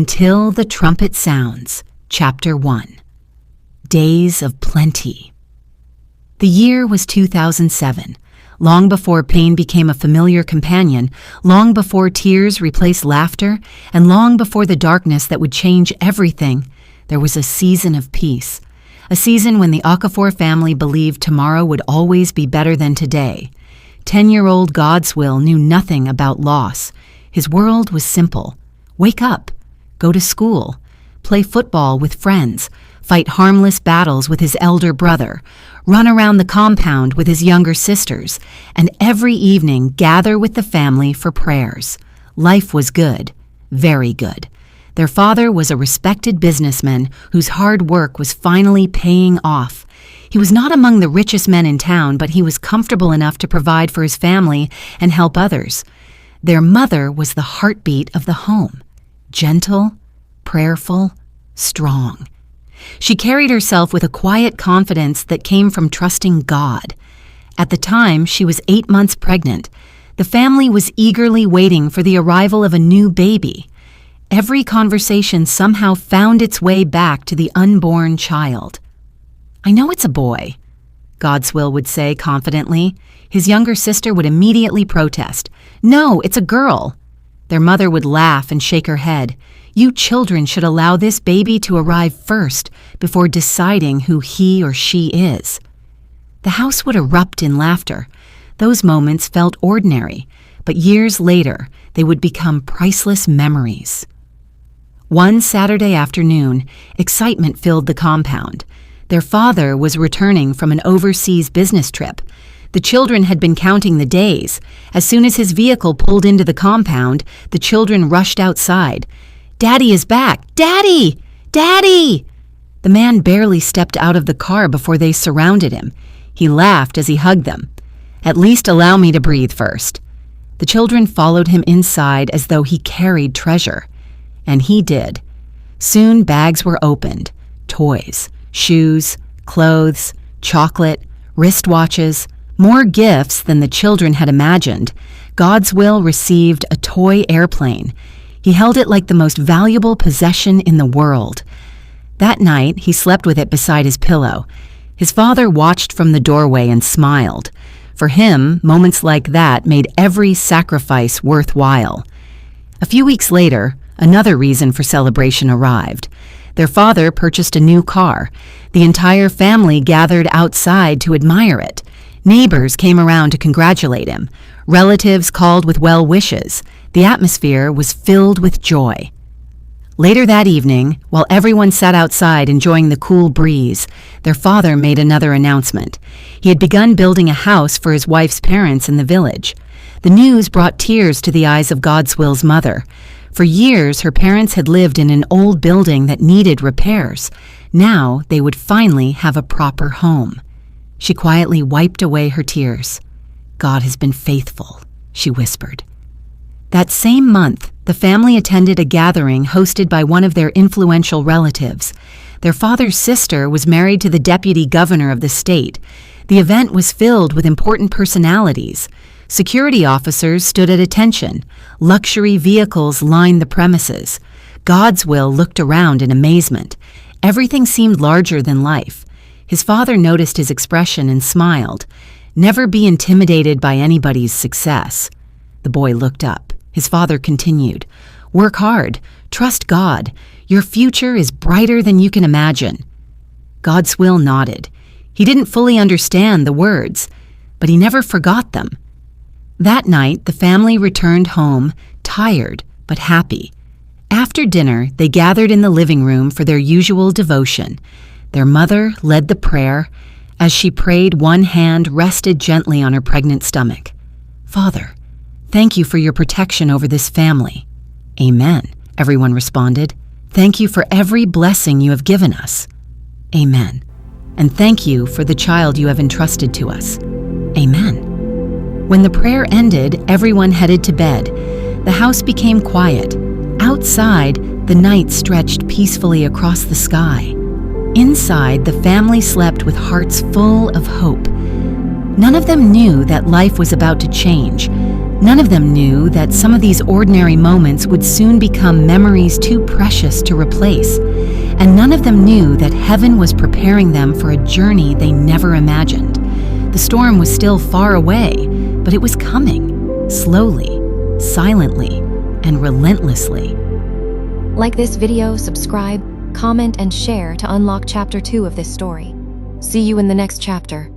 Until the Trumpet Sounds, Chapter 1. Days of Plenty. The year was 2007, long before pain became a familiar companion, long before tears replaced laughter, and long before the darkness that would change everything. There was a season of peace, a season when the Okafor family believed tomorrow would always be better than today. 10-year-old Godswill knew nothing about loss. His world was simple. Wake up, go to school, play football with friends, fight harmless battles with his elder brother, run around the compound with his younger sisters, and every evening gather with the family for prayers. Life was good, very good. Their father was a respected businessman whose hard work was finally paying off. He was not among the richest men in town, but he was comfortable enough to provide for his family and help others. Their mother was the heartbeat of the home. Gentle, prayerful, strong. She carried herself with a quiet confidence that came from trusting God. At the time, she was 8 months pregnant. The family was eagerly waiting for the arrival of a new baby. Every conversation somehow found its way back to the unborn child. "I know it's a boy," Godswill would say confidently. His younger sister would immediately protest. "No, it's a girl." Their mother would laugh and shake her head. "You children should allow this baby to arrive first before deciding who he or she is." The house would erupt in laughter. Those moments felt ordinary, but years later, they would become priceless memories. One Saturday afternoon, excitement filled the compound. Their father was returning from an overseas business trip. The children had been counting the days. As soon as his vehicle pulled into the compound, the children rushed outside. "Daddy is back! Daddy! Daddy!" The man barely stepped out of the car before they surrounded him. He laughed as he hugged them. "At least allow me to breathe first." The children followed him inside as though he carried treasure. And he did. Soon bags were opened. Toys, shoes, clothes, chocolate, wristwatches, more gifts than the children had imagined. Godswill received a toy airplane. He held it like the most valuable possession in the world. That night, he slept with it beside his pillow. His father watched from the doorway and smiled. For him, moments like that made every sacrifice worthwhile. A few weeks later, another reason for celebration arrived. Their father purchased a new car. The entire family gathered outside to admire it. Neighbors came around to congratulate him. Relatives called with well wishes. The atmosphere was filled with joy. Later that evening, while everyone sat outside enjoying the cool breeze, their father made another announcement. He had begun building a house for his wife's parents in the village. The news brought tears to the eyes of Godswill's mother. For years, her parents had lived in an old building that needed repairs. Now they would finally have a proper home. She quietly wiped away her tears. "God has been faithful," she whispered. That same month, the family attended a gathering hosted by one of their influential relatives. Their father's sister was married to the deputy governor of the state. The event was filled with important personalities. Security officers stood at attention. Luxury vehicles lined the premises. Godswill looked around in amazement. Everything seemed larger than life. His father noticed his expression and smiled. "Never be intimidated by anybody's success." The boy looked up. His father continued, "Work hard. Trust God. Your future is brighter than you can imagine." Godswill nodded. He didn't fully understand the words, but he never forgot them. That night, the family returned home, tired but happy. After dinner, they gathered in the living room for their usual devotion. Their mother led the prayer. As she prayed, one hand rested gently on her pregnant stomach. "Father, thank you for your protection over this family." "Amen," everyone responded. "Thank you for every blessing you have given us." "Amen. And thank you for the child you have entrusted to us." "Amen." When the prayer ended, everyone headed to bed. The house became quiet. Outside, the night stretched peacefully across the sky. Inside, the family slept with hearts full of hope. None of them knew that life was about to change. None of them knew that some of these ordinary moments would soon become memories too precious to replace, and none of them knew that heaven was preparing them for a journey they never imagined. The storm was still far away, but it was coming, slowly, silently, and relentlessly. Like this video, subscribe, comment, and share to unlock Chapter 2 of this story. See you in the next chapter.